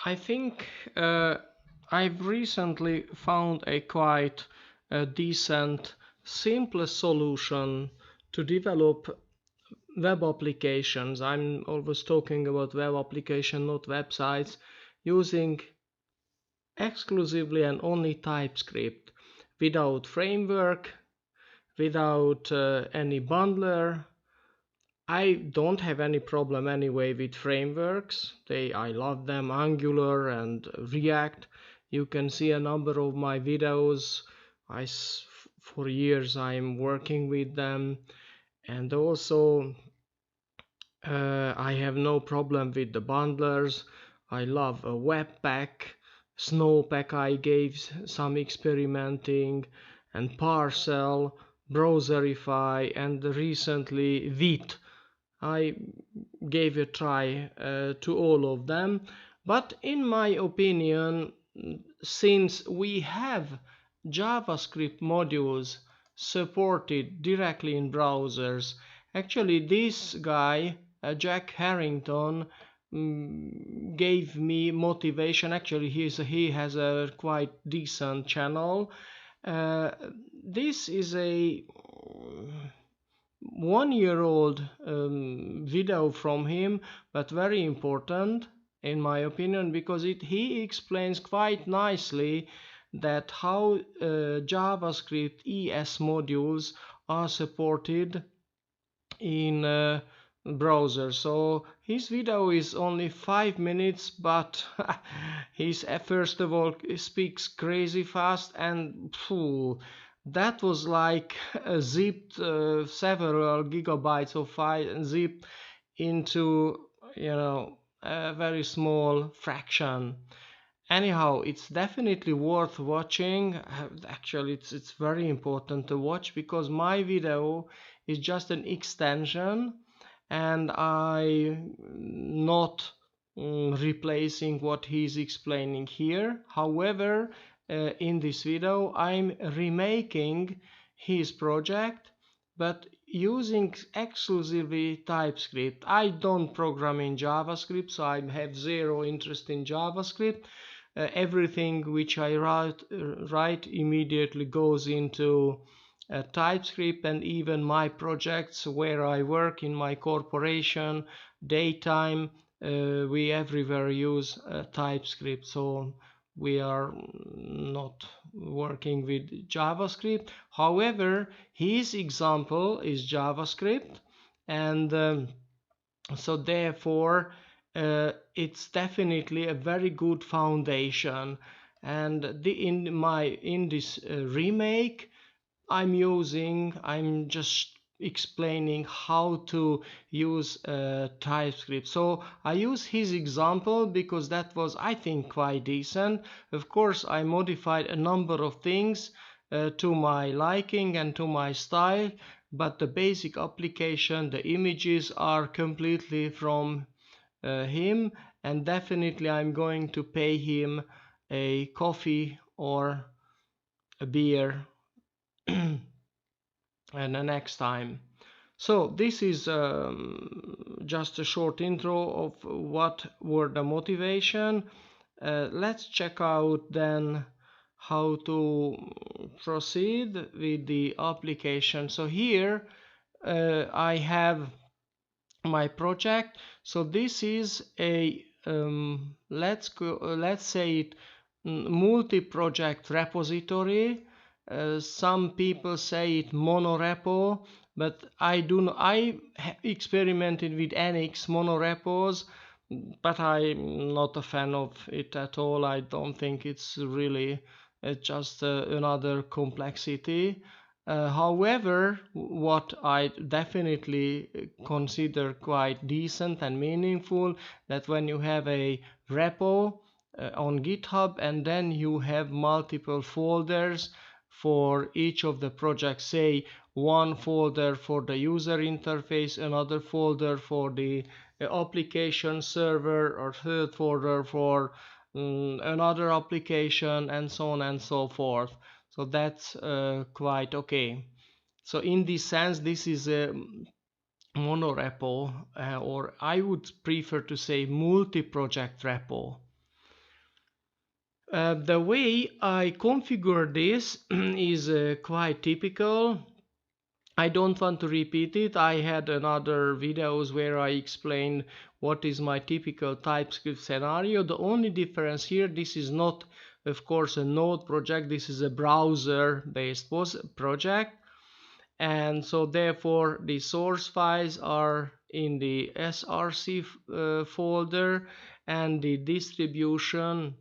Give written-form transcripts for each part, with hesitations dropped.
I think I've recently found a quite decent, simple solution to develop web applications. I'm always talking about web application, not websites, using exclusively and only TypeScript, without framework, without any bundler. I don't have any problem anyway with frameworks. I love them, Angular and React. You can see a number of my videos. For years I'm working with them, and also I have no problem with the bundlers. I love a Webpack, Snowpack. I gave some experimenting, and Parcel, Browserify, and recently Vite. I gave a try to all of them, but in my opinion, since we have JavaScript modules supported directly in browsers, actually this guy, Jack Herrington, gave me motivation. Actually, he has a quite decent channel. This is a 1-year-old video from him, but very important in my opinion, because he explains quite nicely that how JavaScript ES modules are supported in browser. So his video is only 5 minutes, but he's first of all speaks crazy fast, and that was like zipped several gigabytes of file zipped into a very small fraction. Anyhow, it's definitely worth watching. Actually, it's very important to watch, because my video is just an extension, and I not replacing what he's explaining here. However, in this video I'm remaking his project, but using exclusively TypeScript. I don't program in JavaScript, so I have zero interest in JavaScript. Everything which I write immediately goes into TypeScript, and even my projects where I work in my corporation, daytime, we everywhere use TypeScript, so we are not working with JavaScript. However, his example is JavaScript, and so therefore it's definitely a very good foundation. And in this remake I'm just explaining how to use TypeScript. So I use his example because that was, I think, quite decent. Of course, I modified a number of things to my liking and to my style, but the basic application, the images are completely from him, and definitely I'm going to pay him a coffee or a beer and the next time. So this is just a short intro of what were the motivation. Let's check out then how to proceed with the application. So here I have my project. So this is a let's say it multi-project repository. Some people say it monorepo, but I experimented with NX monorepos, but I'm not a fan of it at all. I don't think it's really just another complexity. However, what I definitely consider quite decent and meaningful, that when you have a repo on GitHub, and then you have multiple folders for each of the projects, say one folder for the user interface, another folder for the application server, or third folder for another application, and so on and so forth. So that's quite okay. So in this sense, this is a monorepo, or I would prefer to say multi-project repo. The way I configure this is quite typical. I don't want to repeat it. I had another videos where I explained what is my typical TypeScript scenario. The only difference here, this is not, of course, a node project. This is a browser-based project. And so therefore the source files are in the src folder, and the distribution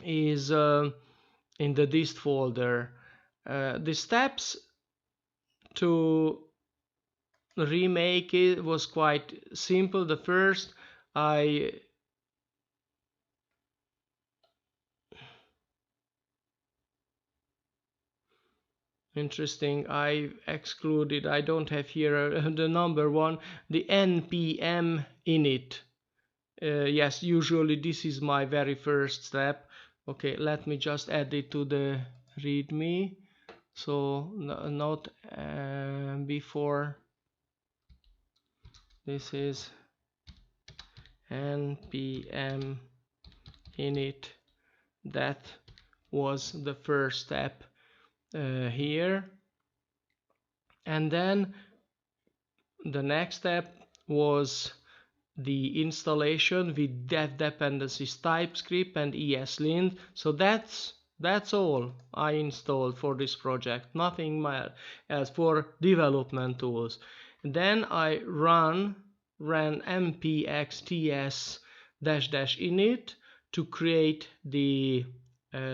is in the dist folder. The steps to remake it was quite simple. The first, interesting, I excluded, I don't have here the number one, the npm init. Yes, usually this is my very first step. Okay, let me just add it to the readme. So not before. This is npm init. That was the first step here. And then the next step was the installation with dev dependencies TypeScript and ESLint. So that's all I installed for this project, nothing else for development tools. Then I ran mpxts --init to create the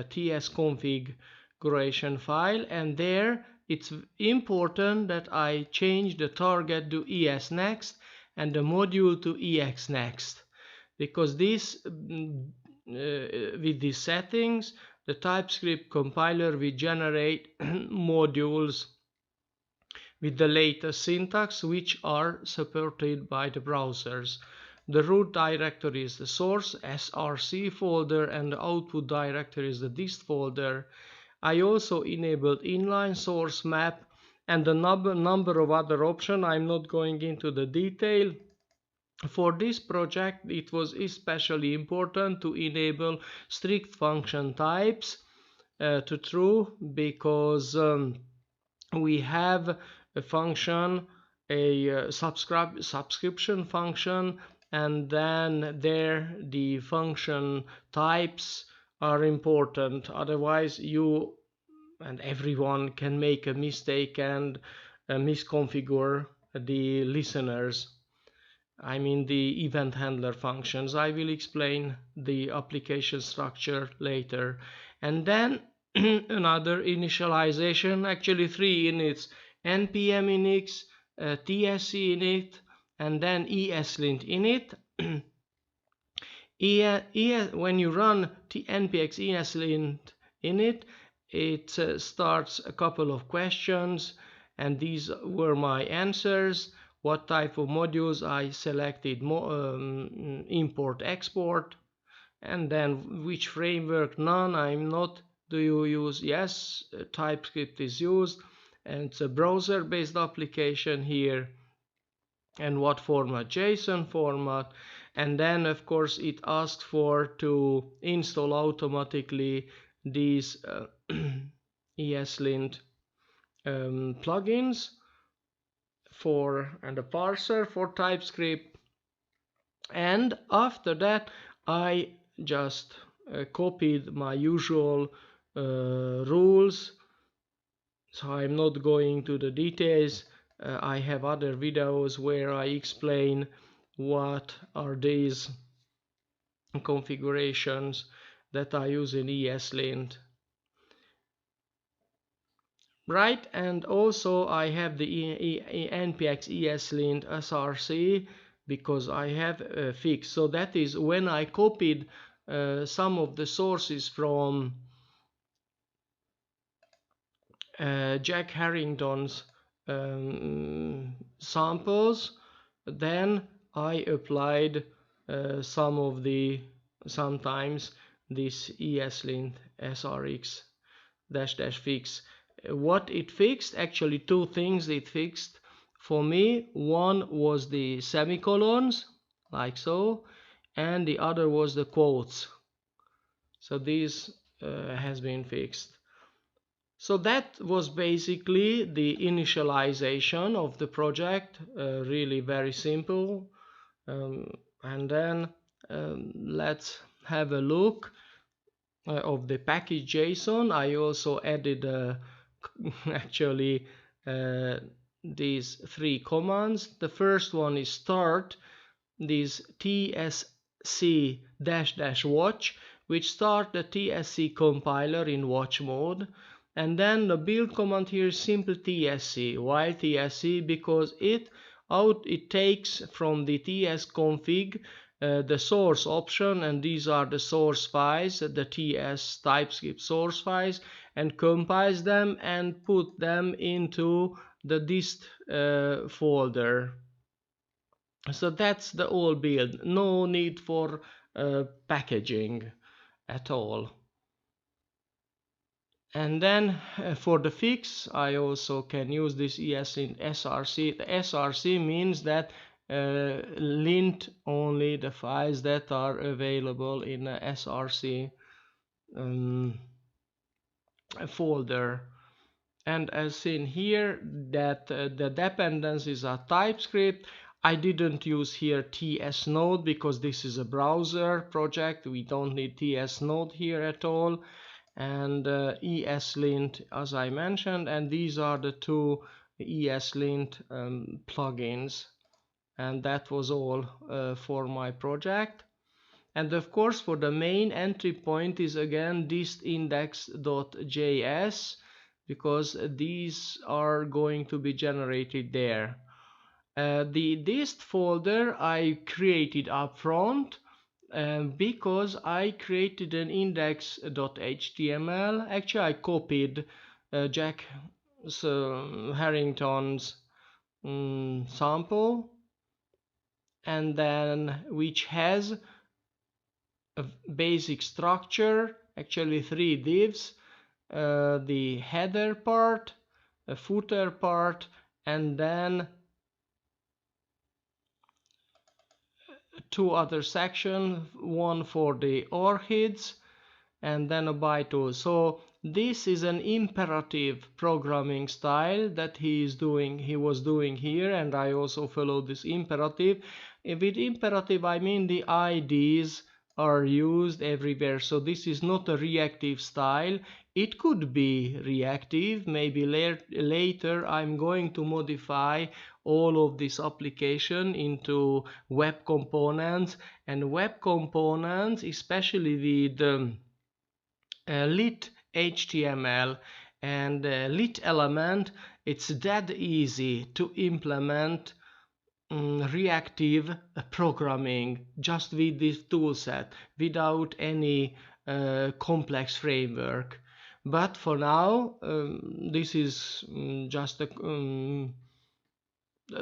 ts configuration file, and there it's important that I change the target to ESNext and the module to EXNext, because this with these settings the TypeScript compiler will generate modules with the latest syntax which are supported by the browsers. The root directory is the source src folder, and the output directory is the dist folder. I also enabled inline source map and a number of other options. I'm not going into the detail. For this project, it was especially important to enable strict function types to true, because we have a function, a subscription function, and then there the function types are important. Otherwise you and everyone can make a mistake and misconfigure the listeners. I mean the event handler functions. I will explain the application structure later. And then another initialization, actually three inits: npm init, tsc init, and then ESLint init. When you run npx ESLint init, it starts a couple of questions, and these were my answers. What type of modules I selected, import export, and then which framework, none, I'm not. Do you use? Yes, TypeScript is used, and it's a browser based application here. And what format? JSON format. And then of course it asks for to install automatically these ESLint plugins and a parser for TypeScript. And after that I just copied my usual rules, so I'm not going to the details. I have other videos where I explain what are these configurations that I use in ESLint. Right, and also I have the npx ESLint src, because I have a fix. So that is when I copied some of the sources from Jack Herrington's samples, then I applied sometimes this ESLint srx -- fix. What it fixed, actually two things it fixed for me. One was the semicolons, like so, and the other was the quotes. So this has been fixed. So that was basically the initialization of the project, really very simple. And then let's have a look of the package JSON. I also added actually these three commands. The first one is start, this tsc --watch, which start the tsc compiler in watch mode. And then the build command here is simply tsc. Why tsc? Because it takes from the tsconfig the source option, and these are the source files, the ts TypeScript source files, and compiles them and put them into the dist folder. So that's the whole build. No need for packaging at all. And then for the fix, I also can use this ESLint src. The src means that lint only the files that are available in a src folder. And as seen here, that the dependencies are TypeScript. I didn't use here TS Node because this is a browser project. We don't need TS Node here at all. And ESLint, as I mentioned, and these are the two ESLint plugins. And that was all for my project. And of course, for the main entry point is again distindex.js, because these are going to be generated there. The dist folder I created up front because I created an index.html. Actually, I copied Jack Herrington's sample, and then which has a basic structure, actually three divs, the header part, a footer part, and then two other sections, one for the Orchids and then a by tool. So this is an imperative programming style that he was doing here, and I also follow this imperative. With imperative I mean the IDs are used everywhere. So this is not a reactive style. It could be reactive. Maybe later I'm going to modify all of this application into web components, and web components, especially with lit HTML and lit element, it's that easy to implement reactive programming just with this toolset without any complex framework. But for now, this is just a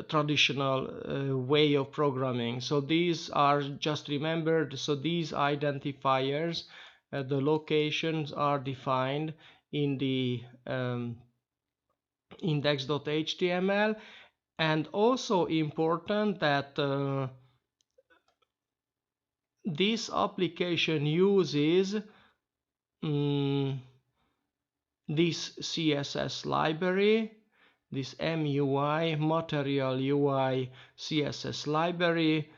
traditional way of programming. So these are just remembered. So these identifiers, the locations are defined in the index.html, and also important that this application uses this CSS library, this MUI, Material UI CSS library,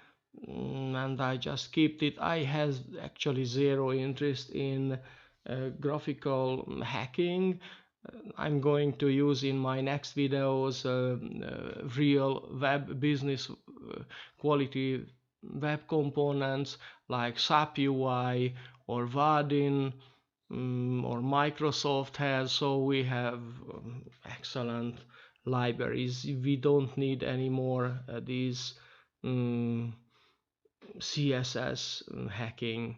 and I just kept it. I have actually zero interest in graphical hacking. I'm going to use in my next videos real web business quality web components like SAP UI or Vaadin or Microsoft has. So we have excellent libraries. We don't need any more these CSS hacking.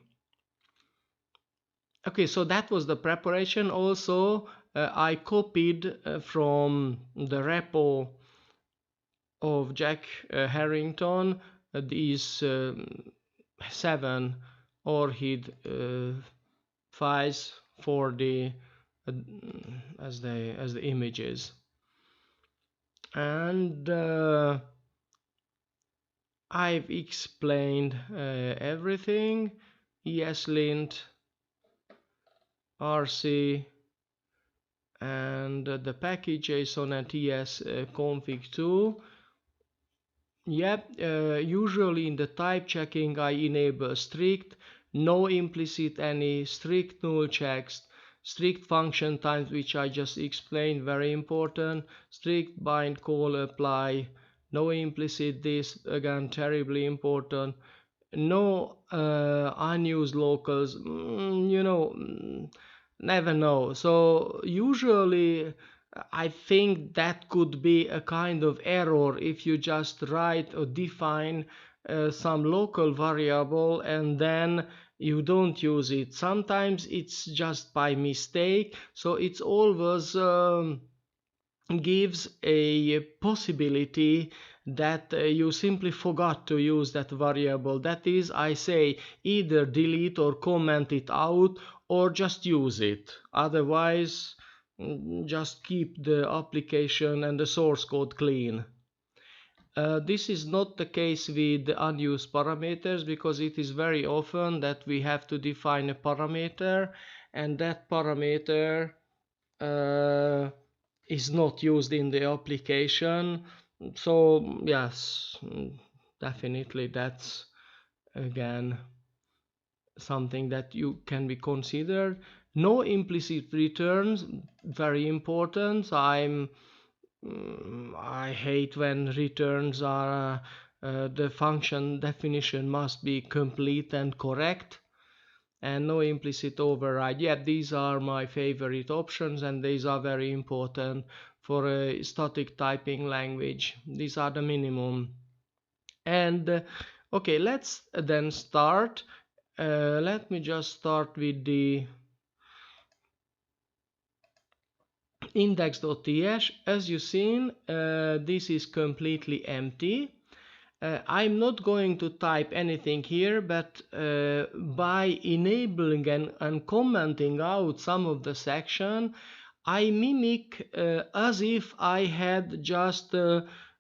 Okay, so that was the preparation. Also, I copied from the repo of Jack Herrington these 7 Orchid files for the as the images, and I've explained everything. ESLint rc and the package json and ts config too. Yep, usually in the type checking I enable strict, no implicit any, strict null checks, strict function times, which I just explained, very important, strict bind call apply, no implicit this, again terribly important, no unused locals, never know. So usually I think that could be a kind of error if you just write or define some local variable and then you don't use it. Sometimes it's just by mistake, so it's always gives a possibility that you simply forgot to use that variable. That is, I say, either delete or comment it out or just use it. Otherwise, just keep the application and the source code clean. This is not the case with the unused parameters, because it is very often that we have to define a parameter and that parameter is not used in the application. So yes, definitely that's again something that you can be considered. No implicit returns, very important. I hate when returns are the function definition must be complete and correct, and no implicit override. Yeah, these are my favorite options, and these are very important for a static typing language. These are the minimum. And okay, let's then start. Let me just start with the index.ts. As you've seen, this is completely empty. I'm not going to type anything here, but by enabling and commenting out some of the section, I mimic as if I had just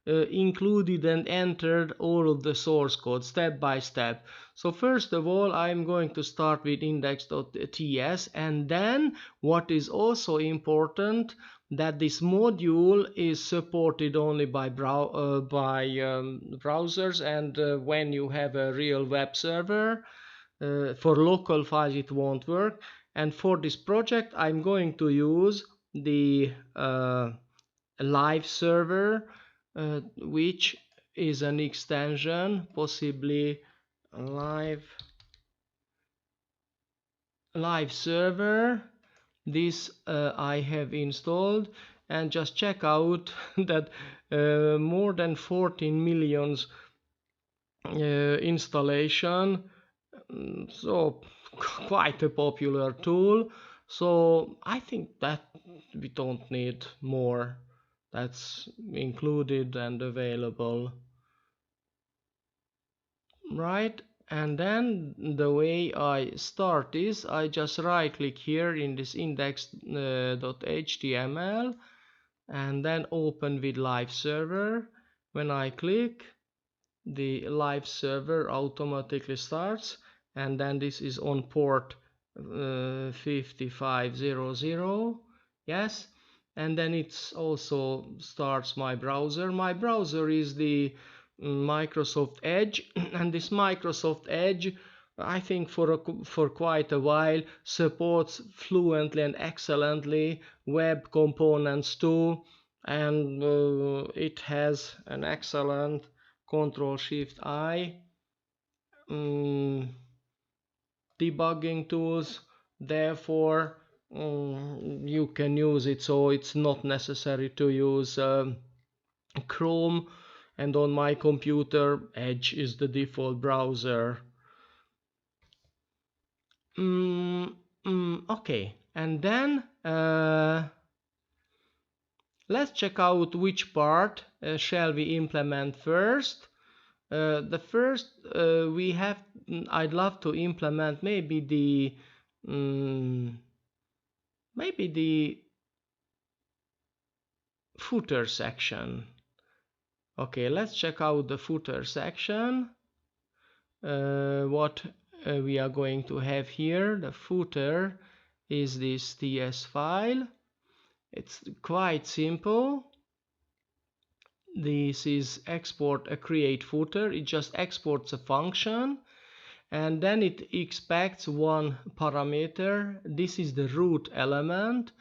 included and entered all of the source code step by step. So first of all, I'm going to start with index.ts, and then what is also important, that this module is supported only by browsers, and when you have a real web server. For local files it won't work, and for this project I'm going to use the live server, which is an extension, possibly live server. This I have installed, and just check out that more than 14 millions installation, so quite a popular tool. So I think that we don't need more. That's included and available, right? And then the way I start is I just right click here in this index.html and then open with live server. When I click, the live server automatically starts, and then this is on port 5500. Yes, and then it's also starts my browser. My browser is the Microsoft Edge and this Microsoft Edge, I think for quite a while, supports fluently and excellently web components too, and it has an excellent Ctrl+Shift+I debugging tools. Therefore you can use it, so it's not necessary to use Chrome, and on my computer Edge is the default browser. Okay, and then let's check out which part shall we implement first. The first we have, I'd love to implement maybe the footer section. Okay, let's check out the footer section. What we are going to have here, the footer is this TS file. It's quite simple. This is export a create footer. It just exports a function, and then it expects one parameter. This is the root element,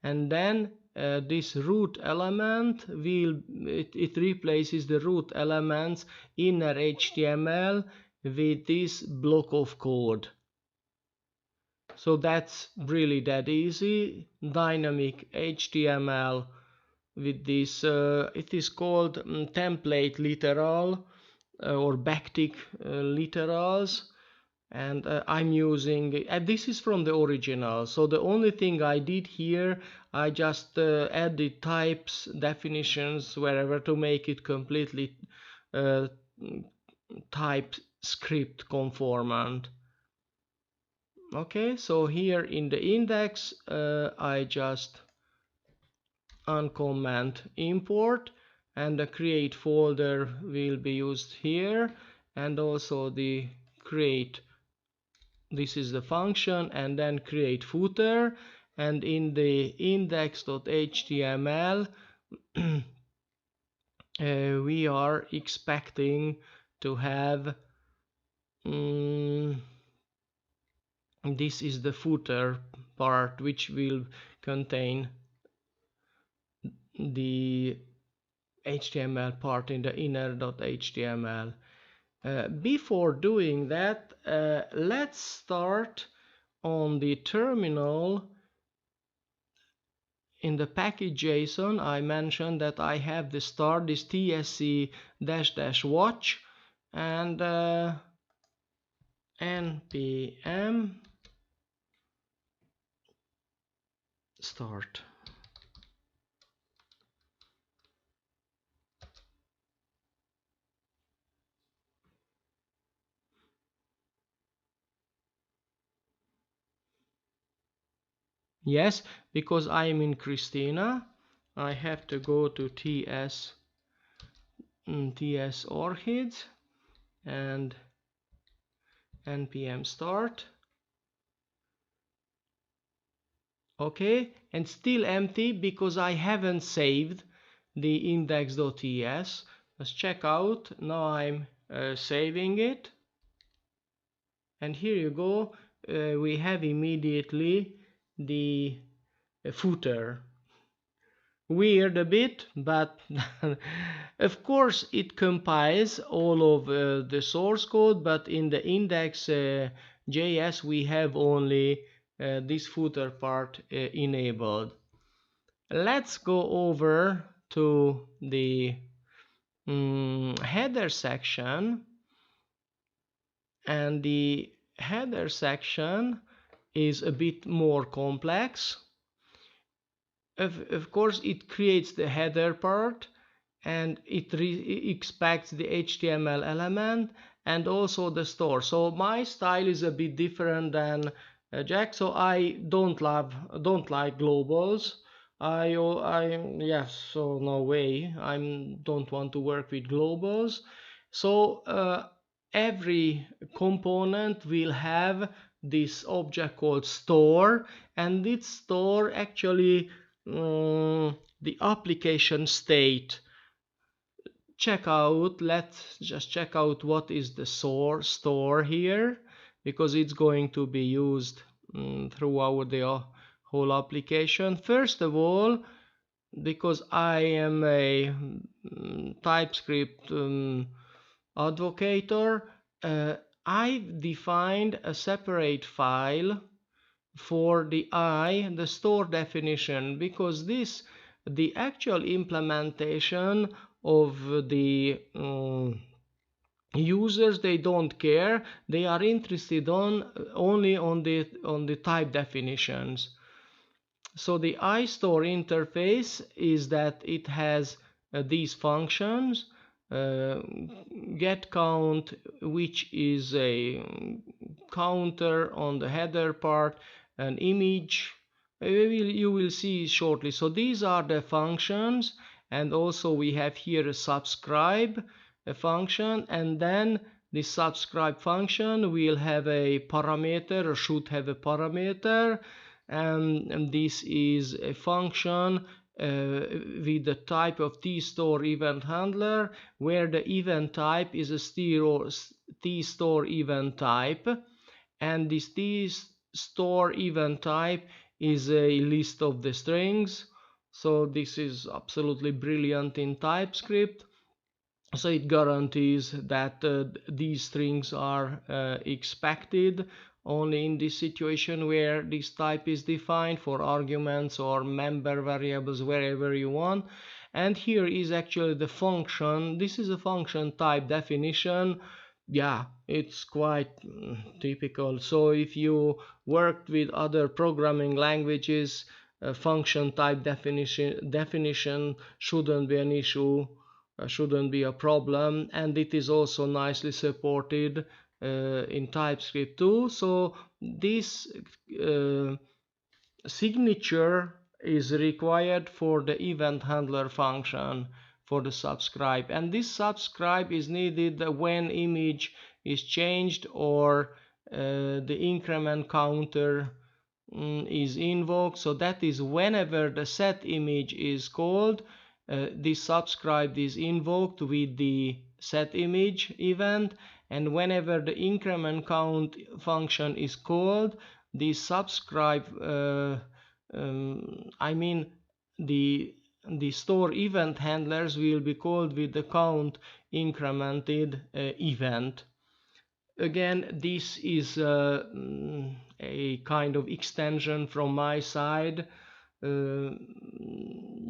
and then this root element it replaces the root element's inner HTML with this block of code. So that's really that easy. Dynamic HTML with this, it is called template literal or backtick literals, and I'm using, this is from the original, so the only thing I did here, I just added types definitions wherever to make it completely TypeScript conformant. Okay, so here in the index I just uncomment import, and the create folder will be used here, and also the create, this is the function, and then create footer, and in the index.html we are expecting to have this is the footer part, which will contain the HTML part in the inner.html. Before doing that, let's start on the terminal. In the package JSON, I mentioned that I have the start, this tsc --watch, and npm start. Yes, because I am in Christina, I have to go to ts Orchids and npm start. Okay, and still empty because I haven't saved the index.ts. Let's check out. Now I'm saving it, and here you go. We have immediately the footer. Weird a bit, but of course it compiles all of the source code, but in the index.js we have only this footer part enabled. Let's go over to the header section, and the header section is a bit more complex. Of course it creates the header part, and it expects the HTML element and also the store. So my style is a bit different than Jack, so I don't like globals. Yes, so no way, I don't want to work with globals. So every component will have this object called store, and this store actually the application state. Let's just check out what is the store here, because it's going to be used throughout the whole application. First of all, because I am a TypeScript advocator, I've defined a separate file for the store definition, because the actual implementation of the users, they don't care. They are interested only on the type definitions. So the iStore interface is that it has these functions, get count, which is a counter on the header part, an image, you will see shortly. So these are the functions, and also we have here a subscribe function, and then the subscribe function will have a parameter, or should have a parameter, and this is a function with the type of tstore event handler, where the event type is a tstore event type, and this tstore event type is a list of the strings. So this is absolutely brilliant in TypeScript. So it guarantees that these strings are expected only in this situation where this type is defined for arguments or member variables, wherever you want. And here is actually the function. This is a function type definition. Yeah, it's quite typical. So if you worked with other programming languages, function type definition shouldn't be an issue, shouldn't be a problem, and it is also nicely supported in TypeScript too. So this signature is required for the event handler function for the subscribe, and this subscribe is needed when image is changed or the increment counter is invoked. So that is whenever the set image is called, this subscribe is invoked with the set image event, and whenever the increment count function is called, the subscribe I mean the store event handlers will be called with the count incremented event. Again, this is a kind of extension from my side.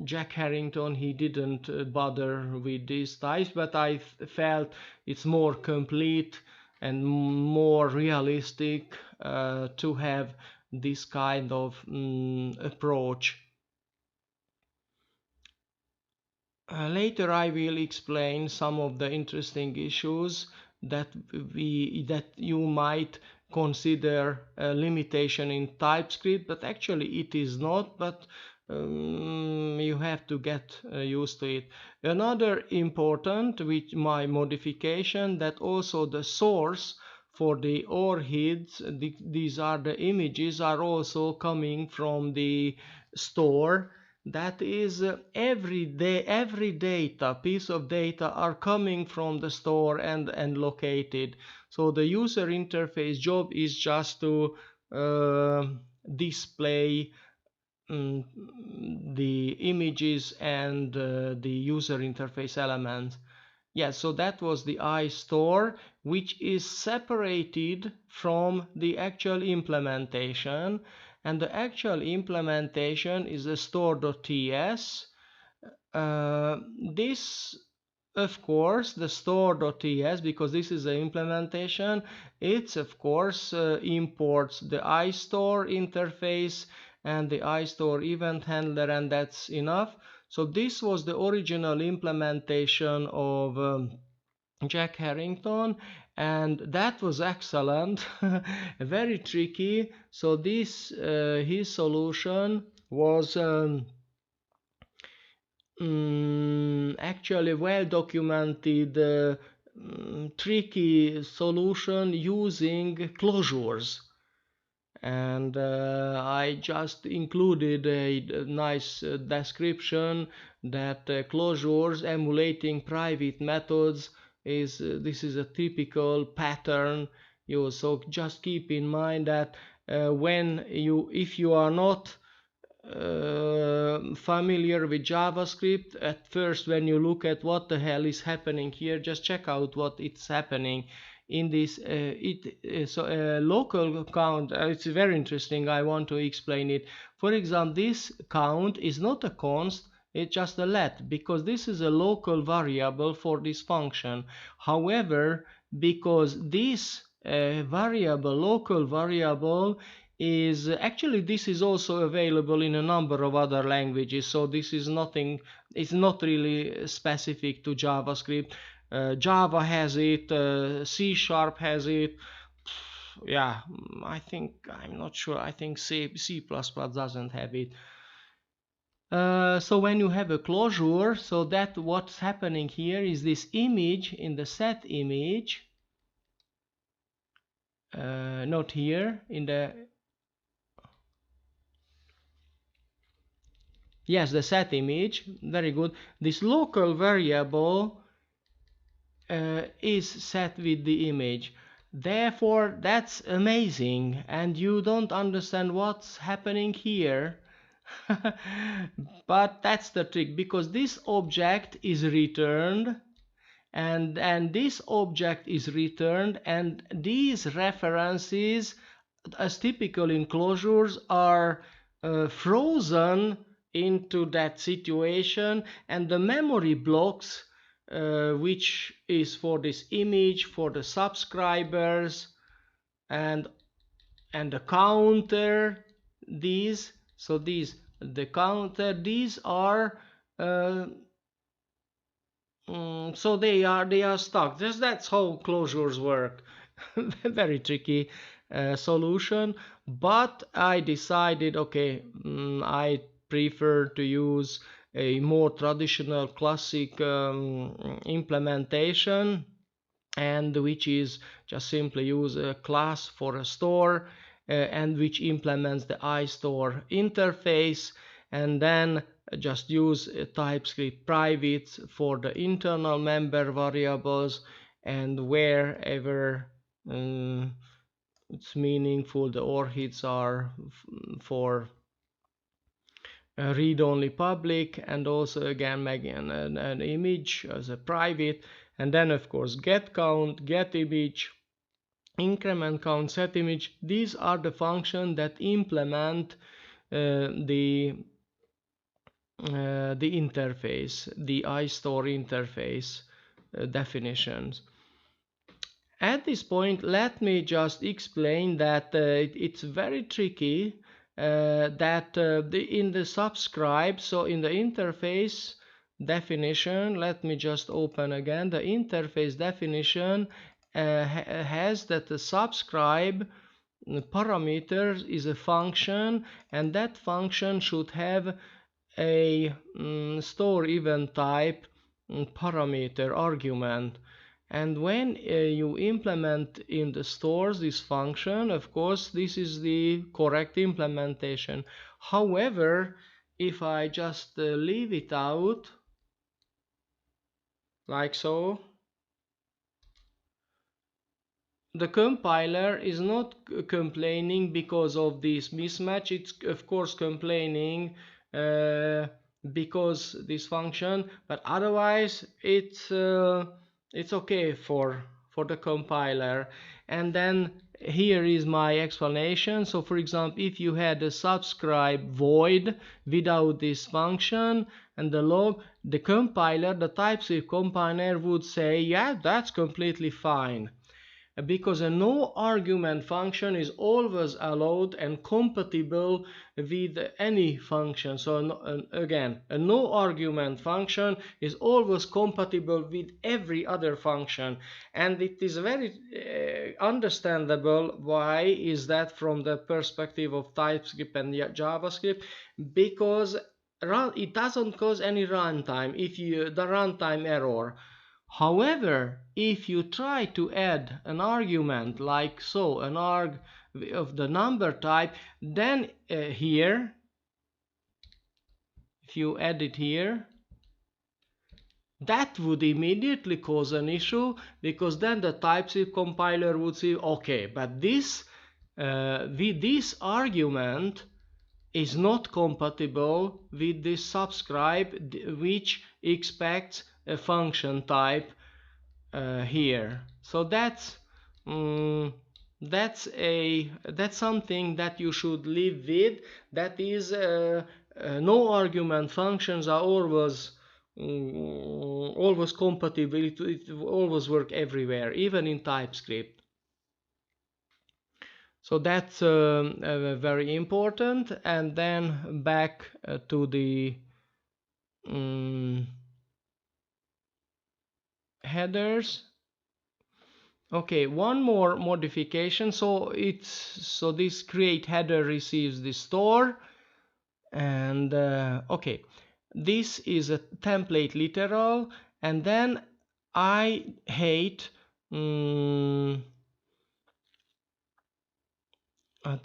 Jack Herrington, he didn't bother with these types, but I felt it's more complete and more realistic to have this kind of approach. Later I will explain some of the interesting issues that you might consider a limitation in TypeScript, but actually it is not, but you have to get used to it. Another important with my modification, that also the source for the Orchids, these are the images, are also coming from the store. That is every piece of data are coming from the store and located. So the user interface job is just to display the images and the user interface elements. Yeah, so that was the iStore, which is separated from the actual implementation, and the actual implementation is the store.ts. This, of course, the store.ts, because this is the implementation, it's of course imports the iStore interface and the iStore event handler, and that's enough. So this was the original implementation of Jack Herrington, and that was excellent. Very tricky. So this his solution was actually well documented tricky solution using closures, and I just included a nice description that closures emulating private methods is this is a typical pattern. So just keep in mind that if you are not familiar with JavaScript, at first when you look at what the hell is happening here, just check out what it's happening in this local count. It's very interesting. I want to explain it. For example, this count is not a const, it's just a let, because this is a local variable for this function. However, because this local variable is actually, this is also available in a number of other languages, so this is nothing, it's not really specific to JavaScript. Java has it, C# has it. Yeah, I'm not sure, I think C++ doesn't have it. So when you have a closure, so that what's happening here is this image in the set image, not here in the Yes, the set image, very good. This local variable is set with the image. Therefore, that's amazing, and you don't understand what's happening here. But that's the trick, because this object is returned, and this object is returned, and these references, as typical in closures, are frozen into that situation, and the memory blocks, which is for this image, for the subscribers, and the counter, these, so these, the counter, these are so they are stuck. That's how closures work. Very tricky solution, but I decided, okay, I prefer to use a more traditional classic implementation, and which is just simply use a class for a store, and which implements the iStore interface, and then just use TypeScript private for the internal member variables, and wherever it's meaningful, the orchids are for read-only public, and also again making an image as a private, and then of course get count, get image, increment count, set image. These are the functions that implement the interface, the iStore interface definitions. At this point, let me just explain that it's very tricky, that in the subscribe, so in the interface definition, let me just open again, the interface definition has that the subscribe parameter is a function, and that function should have a store event type parameter argument. And when you implement in the stores this function, of course this is the correct implementation. However, if I just leave it out like so, the compiler is not complaining because of this mismatch. It's of course complaining because this function, but otherwise it's okay for the compiler. And then here is my explanation. So for example, if you had a subscribe void without this function and the log, the compiler, the TypeScript compiler would say, yeah, that's completely fine, because a no argument function is always allowed and compatible with any function. So again, a no argument function is always compatible with every other function, and it is very understandable why is that from the perspective of TypeScript and JavaScript, because it doesn't cause any runtime if you the runtime error. However, if you try to add an argument like so, an arg of the number type, then here, if you add it here, that would immediately cause an issue, because then the TypeScript compiler would say, okay, but this with this argument is not compatible with this subscribe, which expects a function type here. So that's something that you should live with. That is, no argument functions are always compatible. It always work everywhere, even in TypeScript. So that's very important. And then back to the headers. Okay, one more modification. So this create header receives the store, and okay, this is a template literal, and then I hate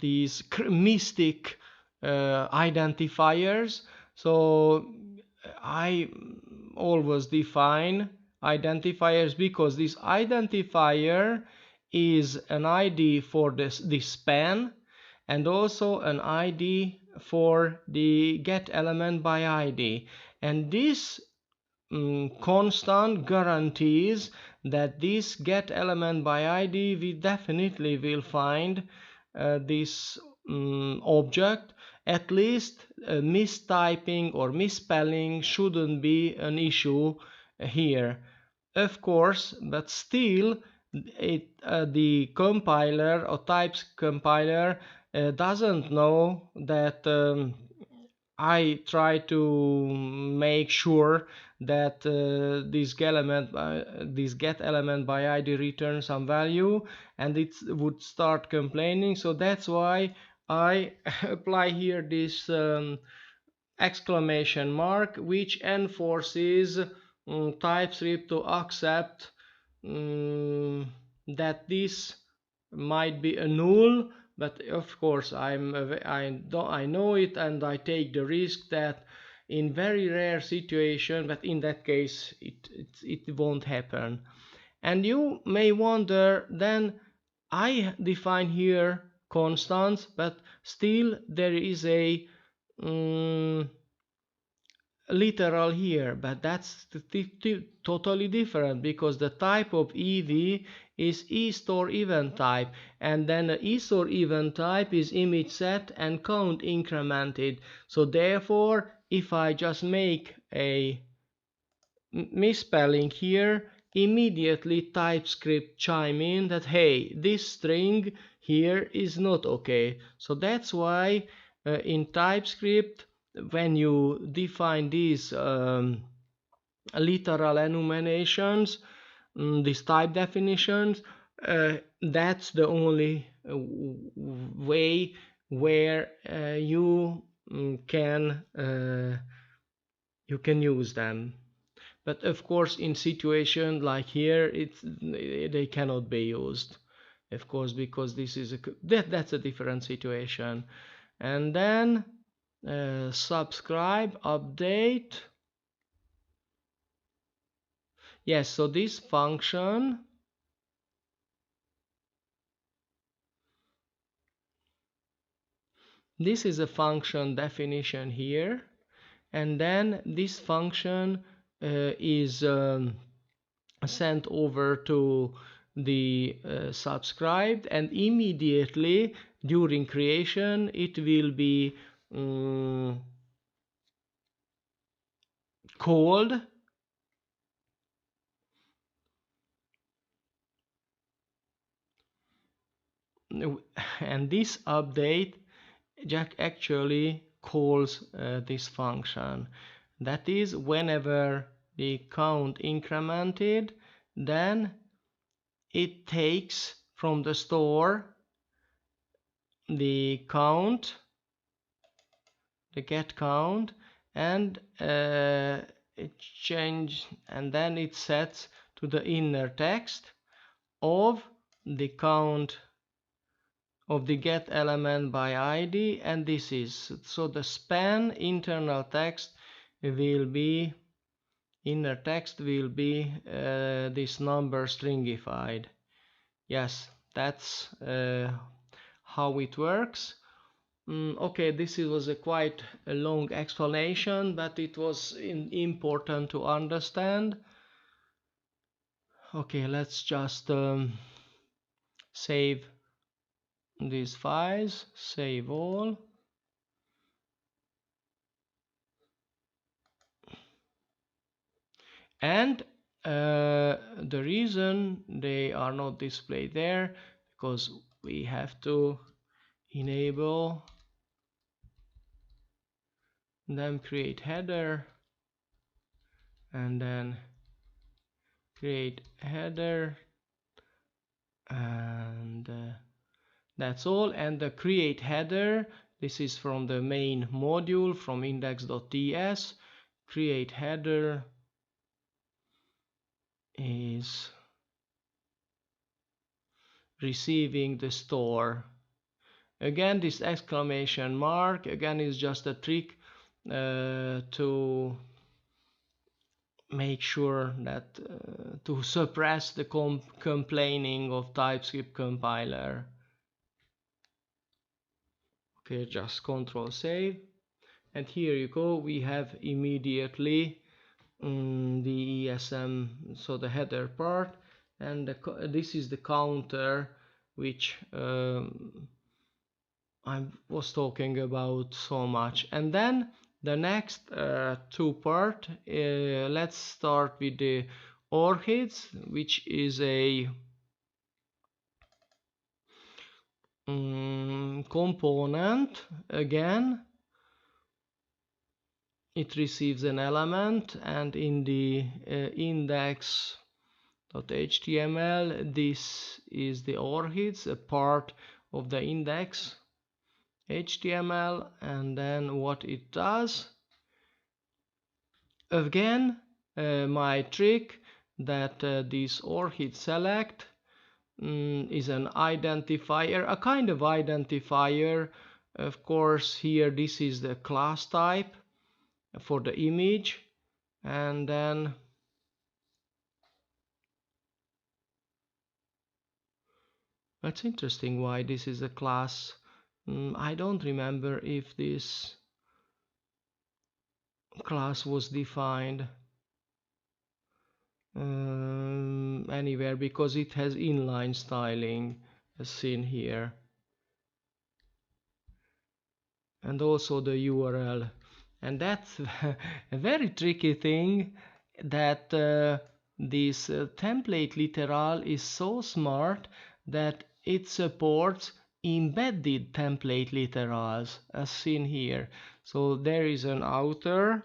these mystic identifiers. So I always define identifiers because this identifier is an ID for this span and also an ID for the get element by ID, and this constant guarantees that this get element by ID we definitely will find this object. At least mistyping or misspelling shouldn't be an issue here, of course, but still the compiler or types compiler doesn't know that I try to make sure that this get element by ID returns some value, and it would start complaining. So that's why I apply here this exclamation mark, which enforces TypeScript to accept that this might be a null, but of course I know it, and I take the risk that in very rare situation, but in that case it won't happen. And you may wonder, then I define here constants, but still there is a literal here, but that's totally different because the type of EV is eStore event type, and then the eStore event type is image set and count incremented. So therefore, if I just make a misspelling here, immediately TypeScript chime in that hey, this string here is not okay. So that's why in TypeScript, when you define these literal enumerations, these type definitions, that's the only way where you can use them. But of course, in situation like here, they cannot be used, of course, because this is that's a different situation. And then subscribe, update. Yes, so this function this is a function definition here, and then this function is sent over to the subscribed, and immediately during creation it will be called, and this update actually calls this function. That is, whenever the count incremented, then it takes from the store the count, the get count, and it change, and then it sets to the inner text of the count of the get element by ID, and this is so the span internal text will be inner text will be this number stringified. Yes, that's how it works. Okay, this was quite a long explanation, but it was important to understand. Okay, let's just save these files, save all. And the reason they are not displayed there, because we have to enable them, create header, and then create header, and that's all. And the create header, this is from the main module from index.ts. Create header is receiving the store. Again, this exclamation mark again is just a trick to make sure that to suppress the complaining of TypeScript compiler. Okay, just Control save, and here you go. We have immediately the ESM, so the header part, and this is the counter which I was talking about so much. And then the next two part, let's start with the Orchids, which is a component. Again, it receives an element, and in the index.html, this is the Orchids, a part of the index HTML. And then what it does, again, my trick that this Orchid select is an identifier, a kind of identifier. Of course, here this is the class type for the image, and then that's interesting why this is a class. I don't remember if this class was defined anywhere, because it has inline styling as seen here, and also the URL. And that's a very tricky thing, that this template literal is so smart that it supports embedded template literals as seen here. So there is an outer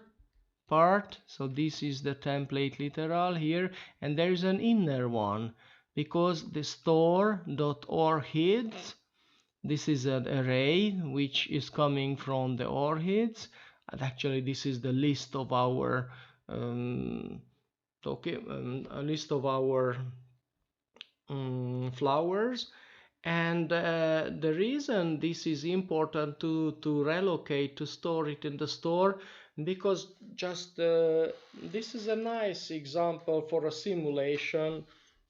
part, so this is the template literal here, and there is an inner one, because the store.orchids, this is an array which is coming from the Orchids, and actually this is the list of our a list of our flowers. And the reason this is important to relocate, to store it in the store, because just this is a nice example for a simulation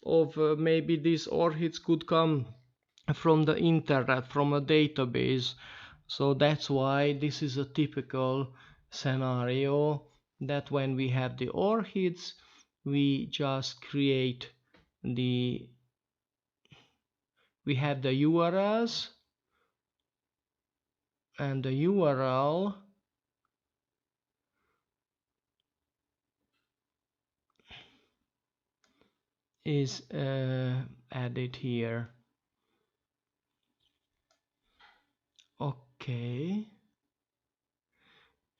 of maybe these Orchids could come from the internet, from a database. So that's why this is a typical scenario, that when we have the Orchids, we just create we have the URLs, and the URL is added here. Okay,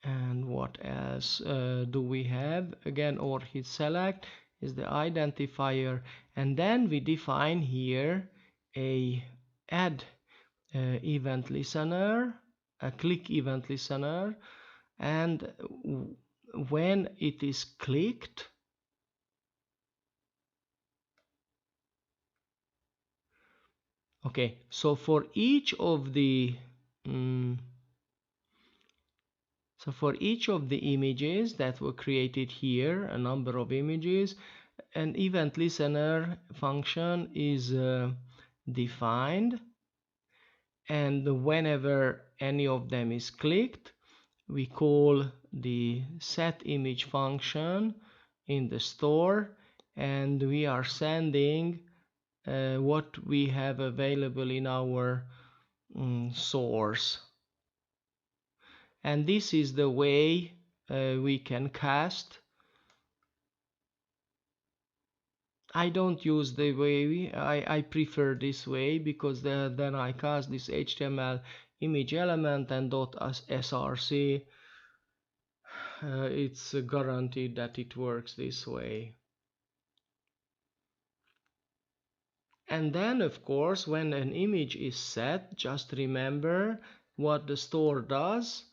and what else do we have? Again, Orchid select is the identifier, and then we define here a add event listener, a click event listener, and when it is clicked, okay, so for each of the images that were created here, a number of images, an event listener function is defined, and whenever any of them is clicked, we call the setImage function in the store, and we are sending what we have available in our source. And this is the way we can cast. I don't use the way I prefer this way, because then I cast this HTML image element and .src. It's guaranteed that it works this way. And then, of course, when an image is set, just remember what the store does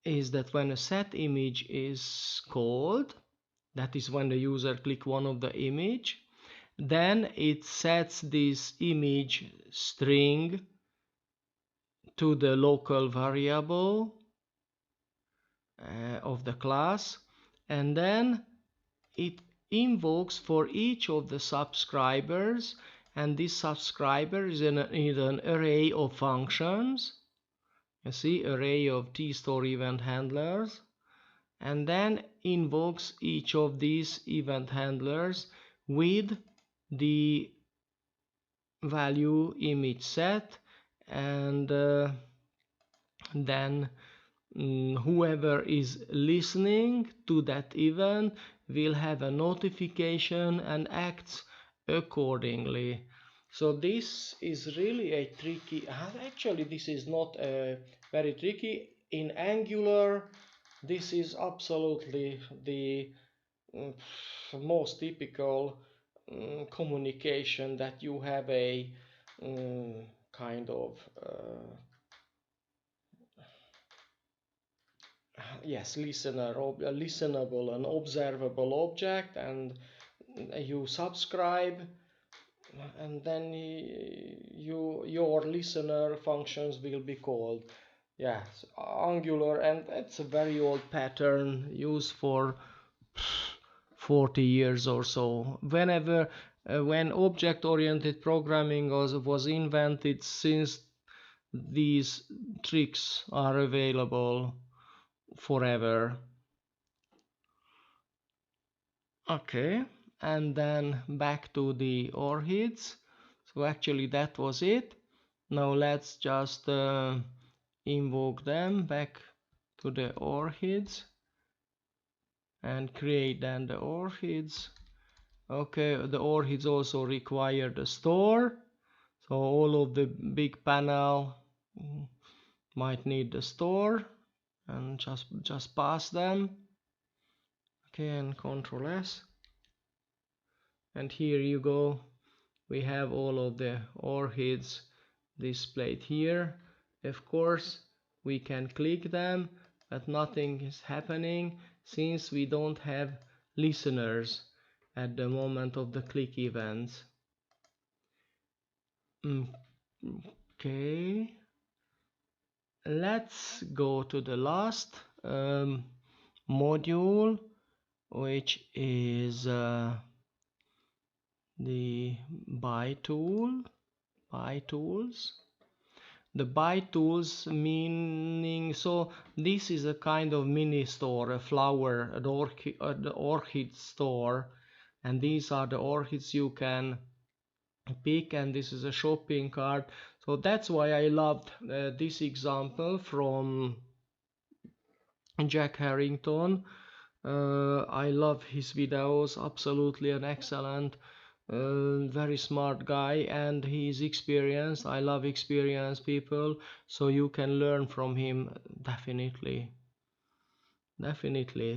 is that when a set image is called, that is when the user click one of the image, then it sets this image string to the local variable, of the class, and then it invokes for each of the subscribers, and this subscriber is in an array of functions. You see, array of tStore event handlers, and then invokes each of these event handlers with the value image set, and then whoever is listening to that event will have a notification and acts accordingly. So this is really a tricky, actually this is not very tricky. In Angular, this is absolutely the most typical communication, that you have a kind of yes, listenable and observable object, and you subscribe, and then your listener functions will be called. Yes, Angular, and it's a very old pattern used for 40 years or so. When object-oriented programming was invented, since these tricks are available forever. Okay, and then back to the Orchids. So actually that was it. Now let's just invoke them back to the Orchids and create then the Orchids. Okay, the Orchids also require the store, so all of the big panel might need the store, and just pass them. Okay, and Control S, and here you go, we have all of the Orchids displayed here. Of course we can click them, but nothing is happening since we don't have listeners at the moment of the click events. Okay, let's go to the last module, which is the buy tools. The buy tools meaning, so this is a kind of mini store, a flower, an orchid store, and these are the orchids you can pick, and this is a shopping cart. So that's why I loved this example from Jack Herrington. I love his videos, absolutely an excellent, very smart guy, and he's experienced. I love experienced people, so you can learn from him, definitely.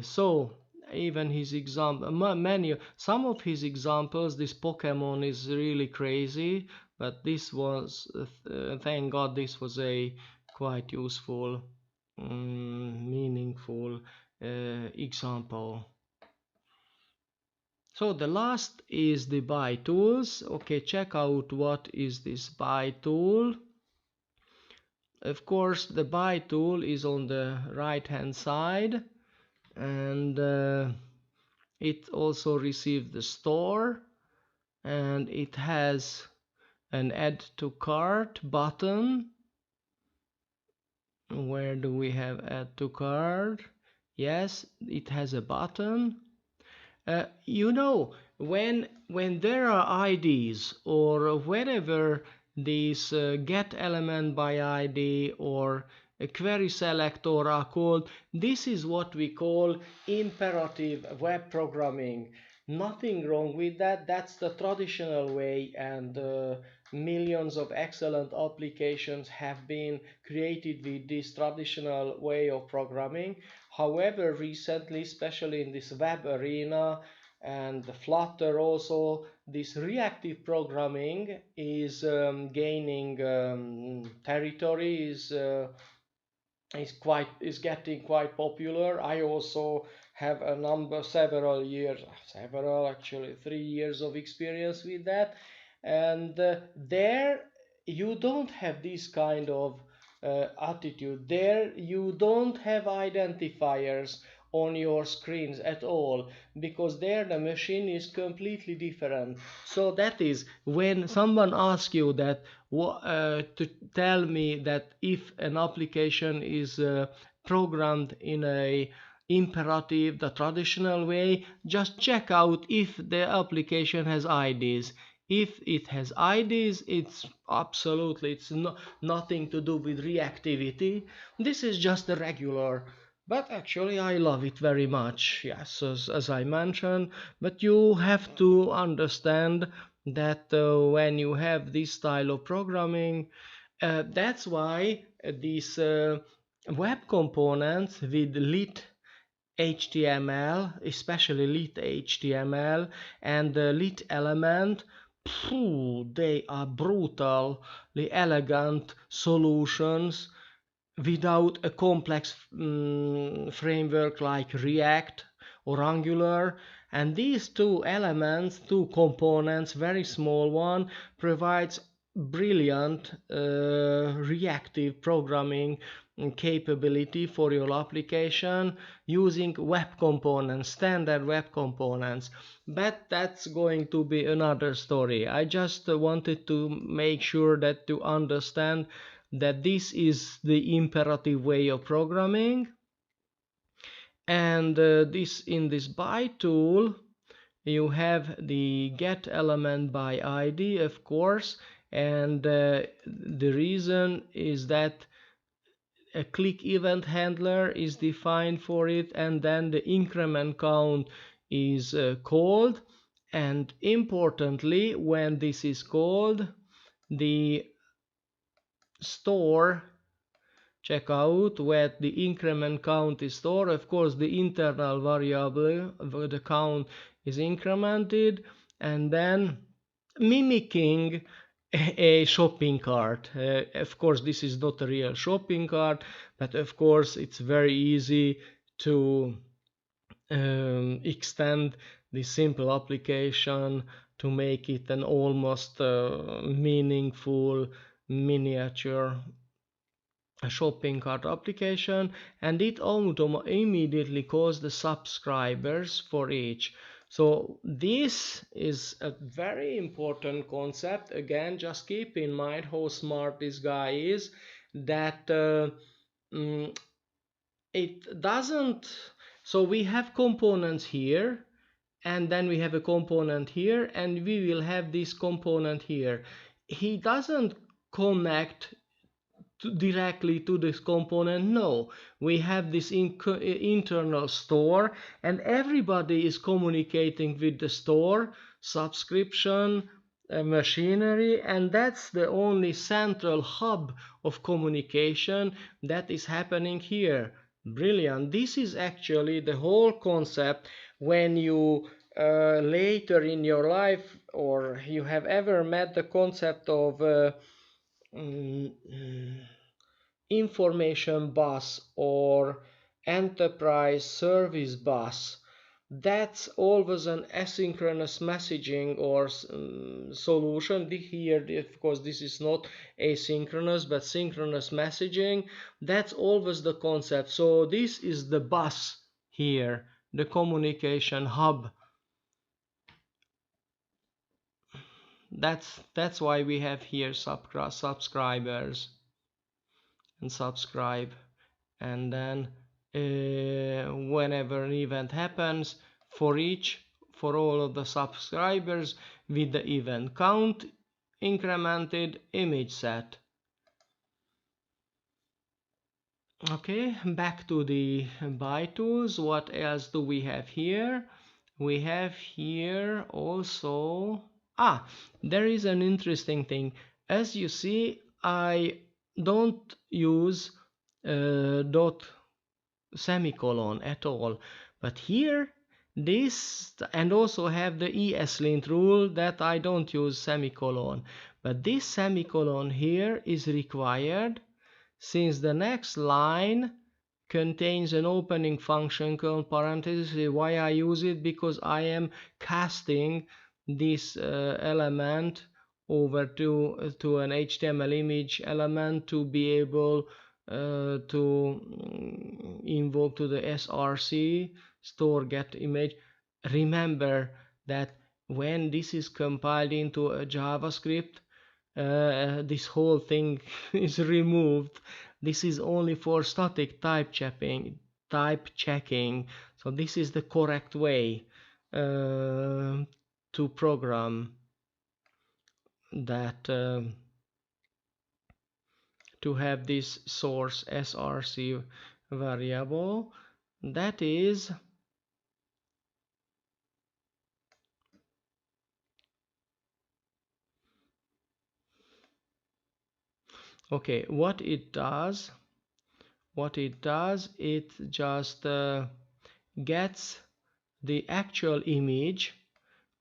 So even his example, some of his examples, this Pokemon is really crazy, but this was thank God this was a quite useful, meaningful example. So the last is the buy tools. Okay, check out what is this buy tool. Of course the buy tool is on the right hand side, and it also receives the store, and it has an add to cart button. Where do we have add to cart? Yes, it has a button. You know, when there are IDs, or whenever these get element by ID or a query selector are called, this is what we call imperative web programming. Nothing wrong with that. That's the traditional way, and millions of excellent applications have been created with this traditional way of programming. However, recently, especially in this web arena and the Flutter also, this reactive programming is gaining territory, is getting quite popular. I also have actually 3 years of experience with that, and there you don't have this kind of attitude. There you don't have identifiers on your screens at all, because there the machine is completely different. So that is when someone asks you that to tell me that if an application is programmed in a imperative, the traditional way, just check out if the application has IDs. If it has IDs, it's absolutely, nothing to do with reactivity. This is just the regular. But actually I love it very much, yes, as I mentioned. But you have to understand that when you have this style of programming, that's why these web components with lit HTML, especially lit HTML and the lit element, they are brutally elegant solutions without a complex framework like React or Angular. And these two elements, two components, very small one, provides brilliant reactive programming capability for your application using web components, standard web components. But that's going to be another story. I just wanted to make sure that you understand that this is the imperative way of programming. And this in this by tool you have the get element by ID, of course, and the reason is that a click event handler is defined for it, and then the increment count is called. And importantly, when this is called, the store check out where the increment count is stored. Of course, the internal variable where the count is incremented, and then mimicking a shopping cart. Of course, this is not a real shopping cart, but of course, it's very easy to extend the simple application to make it an almost meaningful miniature shopping cart application, and it immediately calls the subscribers for each. So this is a very important concept. Again, just keep in mind how smart this guy is, that it doesn't, so we have components here, and then we have a component here, and we will have this component here. He doesn't connect directly to this component. No, we have this internal store, and everybody is communicating with the store, subscription, machinery, and that's the only central hub of communication that is happening here. Brilliant. This is actually the whole concept. When you later in your life, or you have ever met the concept of information bus or enterprise service bus, that's always an asynchronous messaging or solution. Here, of course, this is not asynchronous but synchronous messaging. That's always the concept. So this is the bus here, the communication hub. That's why we have here subscribers and subscribe, and then whenever an event happens, for all of the subscribers with the event count incremented, image set. Okay, back to the by tools. What else do we have here? We have here also, there is an interesting thing. As you see, I don't use dot semicolon at all, but here this, and also have the ESLint rule that I don't use semicolon, but this semicolon here is required since the next line contains an opening function called parenthesis. Why I use it? Because I am casting this element over to an HTML image element to be able to invoke to the src store get image. Remember that when this is compiled into a JavaScript, this whole thing is removed. This is only for static type checking. So this is the correct way to program that, to have this source src variable. That is okay. What it does, it just gets the actual image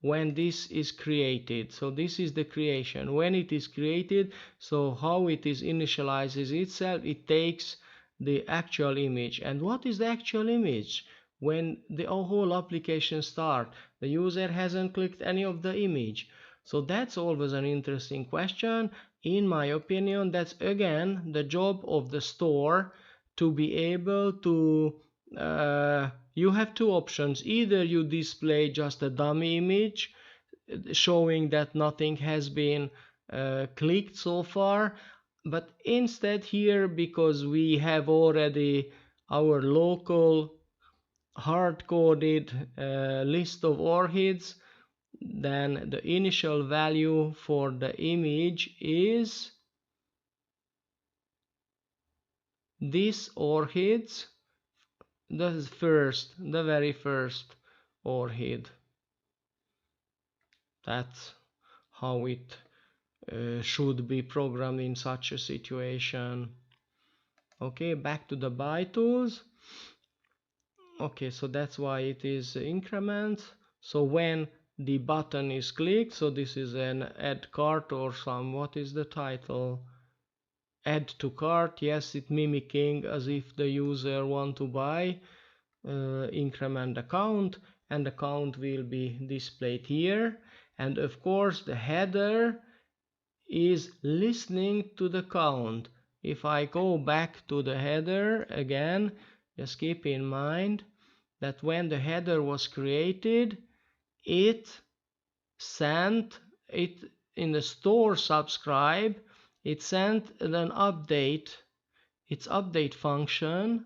when this is created. So this is the creation when it is created. So how it is initializes itself, it takes the actual image. And what is the actual image? When the whole application start, the user hasn't clicked any of the image. So that's always an interesting question. In my opinion, that's again the job of the store to be able to you have two options. Either you display just a dummy image showing that nothing has been clicked so far, but instead here, because we have already our local hard-coded list of orchids, then the initial value for the image is this orchids, the very first orchid. That's how it should be programmed in such a situation. Okay, back to the by tools. Okay, so that's why it is increment. So when the button is clicked, so this is an add cart or some, what is the title? Add to cart. Yes, it mimicking as if the user want to buy. Increment the count, and the count will be displayed here. And of course the header is listening to the count. If I go back to the header again, just keep in mind that when the header was created, it sent it in the store subscribe, it sent an update, its update function,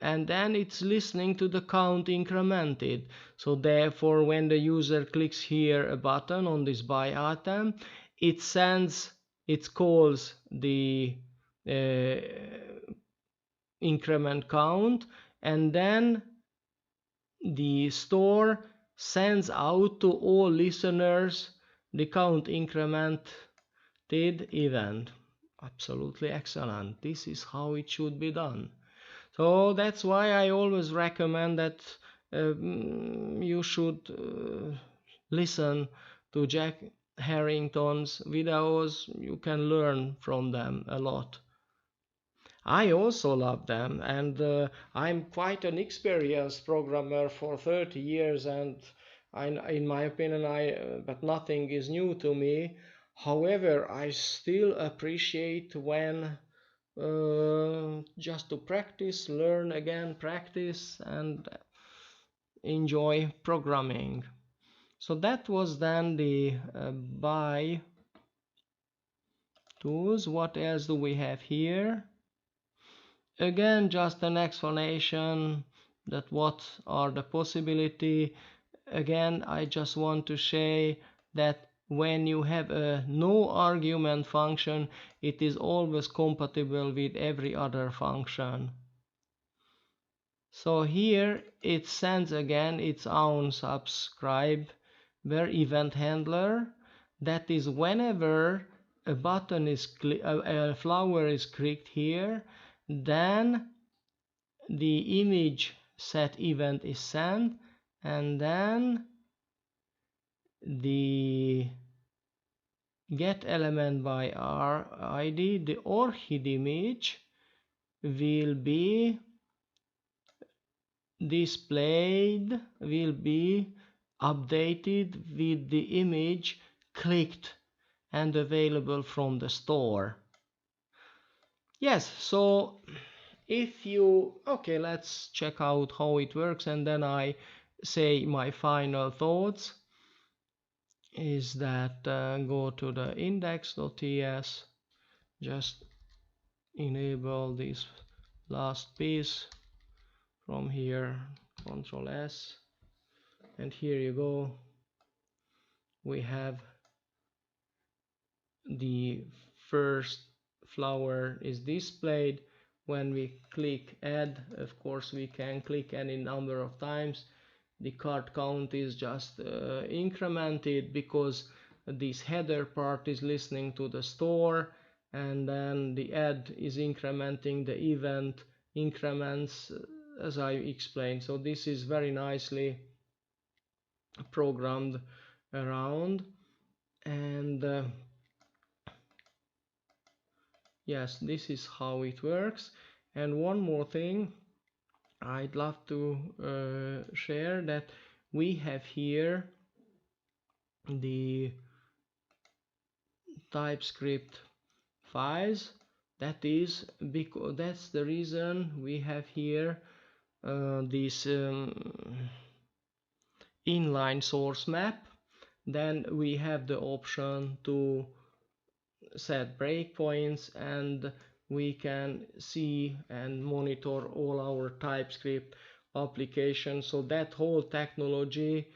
and then it's listening to the count incremented. So therefore, when the user clicks here a button on this buy item, it calls the increment count, and then the store sends out to all listeners the count incremented event. Absolutely excellent. This is how it should be done. So that's why I always recommend that you should listen to Jack Herrington's videos. You can learn from them a lot. I also love them, and I'm quite an experienced programmer for 30 years, and in my opinion, but nothing is new to me. However, I still appreciate when just to practice, learn again, practice, and enjoy programming. So that was then the by tools. What else do we have here? Again, just an explanation that what are the possibility. Again, I just want to say that when you have a no argument function, it is always compatible with every other function. So here it sends again its own subscribe event handler. That is whenever a button is a flower is clicked here, then the image set event is sent, and then the get element by id, the orchid image will be displayed, will be updated with the image clicked, and available from the store. Yes, so if you, okay, let's check out how it works, and then I say my final thoughts is that go to the index.ts, just enable this last piece from here, Control S, and here you go. We have the first flower is displayed. When we click add, of course we can click any number of times. The card count is just incremented because this header part is listening to the store, and then the add is incrementing the event increments as I explained. So this is very nicely programmed around. And yes, this is how it works. And one more thing I'd love to share, that we have here the TypeScript files. That is because that's the reason we have here this inline source map. Then we have the option to set breakpoints, and we can see and monitor all our TypeScript applications. So that whole technology,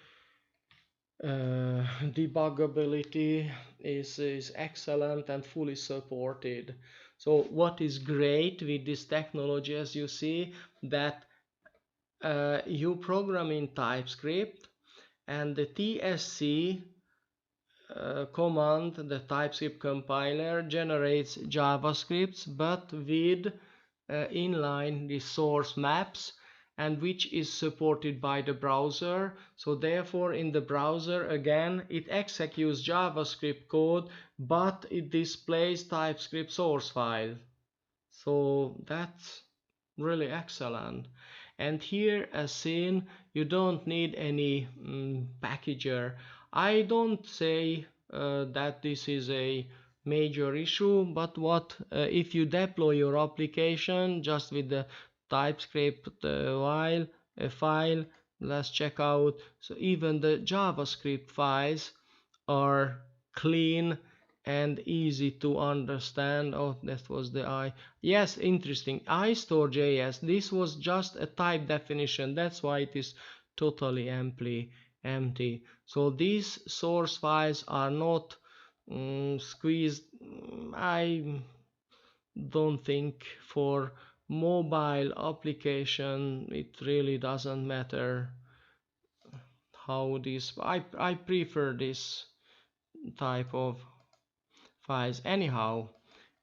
debuggability is excellent and fully supported. So what is great with this technology, as you see, that you program in TypeScript, and the TSC command, the TypeScript compiler, generates JavaScripts, but with inline the source maps, and which is supported by the browser. So therefore in the browser again it executes JavaScript code, but it displays TypeScript source file. So that's really excellent. And here, as seen, you don't need any packager. I don't say that this is a major issue, but what if you deploy your application just with the TypeScript file, let's check out. So even the JavaScript files are clean and easy to understand. Oh, that was the I. Yes, interesting. iStore.js. This was just a type definition. That's why it is totally empty. So these source files are not squeezed. I don't think for mobile application it really doesn't matter how this. I prefer this type of files anyhow.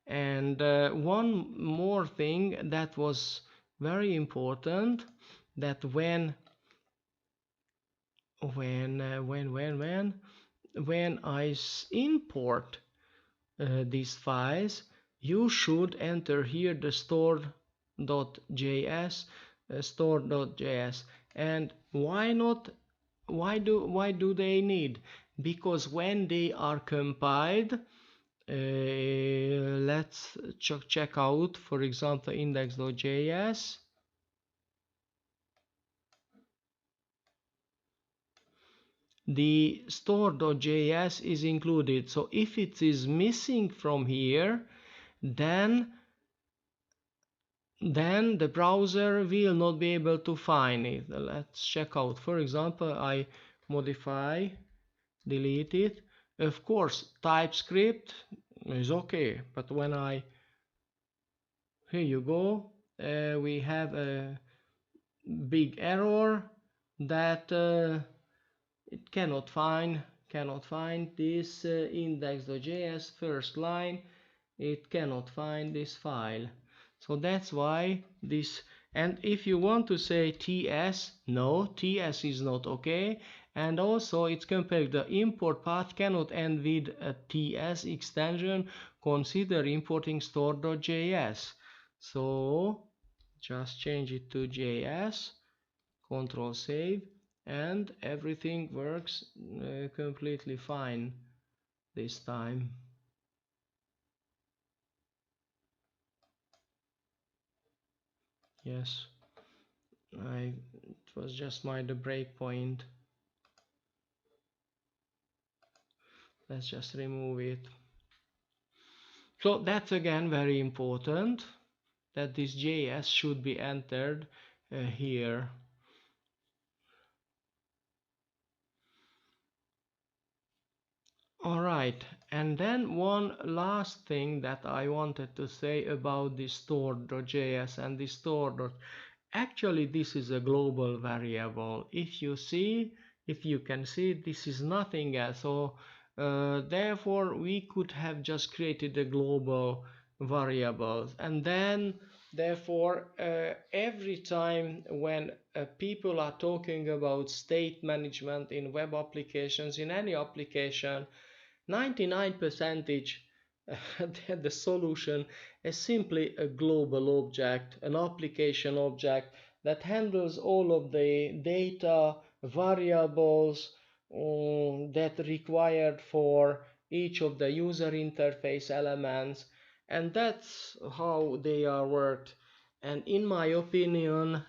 And one more thing that was very important, that when I import these files, you should enter here the store.js, and why not? Why do they need? Because when they are compiled, let's check out, for example, index.js. The store.js is included. So if it is missing from here, then the browser will not be able to find it. Let's check out. For example, I modify, delete it. Of course, TypeScript is okay, but when here you go, we have a big error that it cannot find this index.js first line. It cannot find this file. So that's why this. And if you want to say ts, no, ts is not okay. And also it's compared, the import path cannot end with a ts extension. Consider importing store.js. So just change it to js, control save, and everything works completely fine this time. Yes, it was just the breakpoint. Let's just remove it. So that's again very important, that this JS should be entered here. All right, and then one last thing that I wanted to say about the store.js and the store. Actually, this is a global variable. If you can see, this is nothing else. So therefore, we could have just created a global variable, and then therefore every time when people are talking about state management in web applications, in any application, 99% the solution is simply a global object, an application object that handles all of the data variables that required for each of the user interface elements, and that's how they are worked. And in my opinion,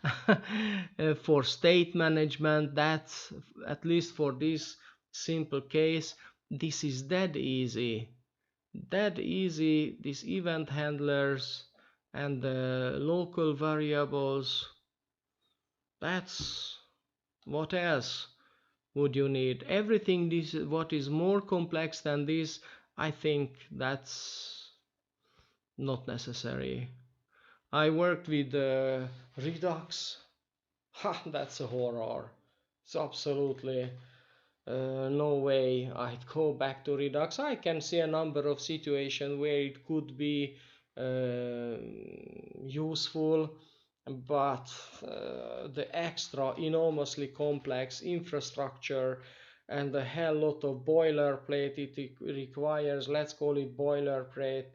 for state management, that's, at least for this simple case, this is that easy. These event handlers and the local variables. That's, what else would you need? Everything this, what is more complex than this, I think that's not necessary. I worked with Redux. Ha, that's a horror. It's absolutely no way I'd go back to Redux. I can see a number of situations where it could be useful, but the extra enormously complex infrastructure and a hell lot of boilerplate it requires, let's call it boilerplate,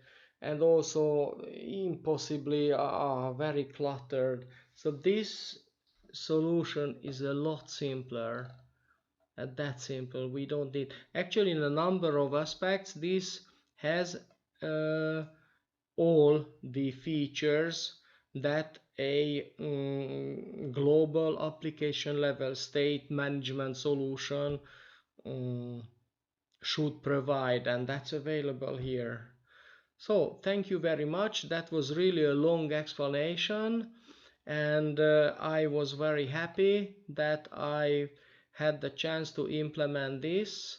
and also impossibly very cluttered. So this solution is a lot simpler. That simple. We don't need, actually, in a number of aspects this has all the features that a global application level state management solution should provide, and that's available here. So thank you very much. That was really a long explanation, and I was very happy that I had the chance to implement this,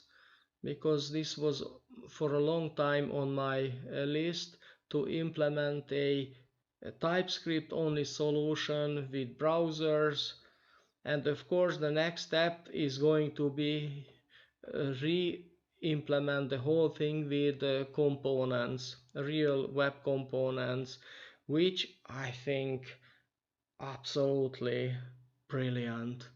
because this was for a long time on my list, to implement a TypeScript only solution with browsers. And of course the next step is going to be re-implement the whole thing with components, real web components, which I think absolutely brilliant.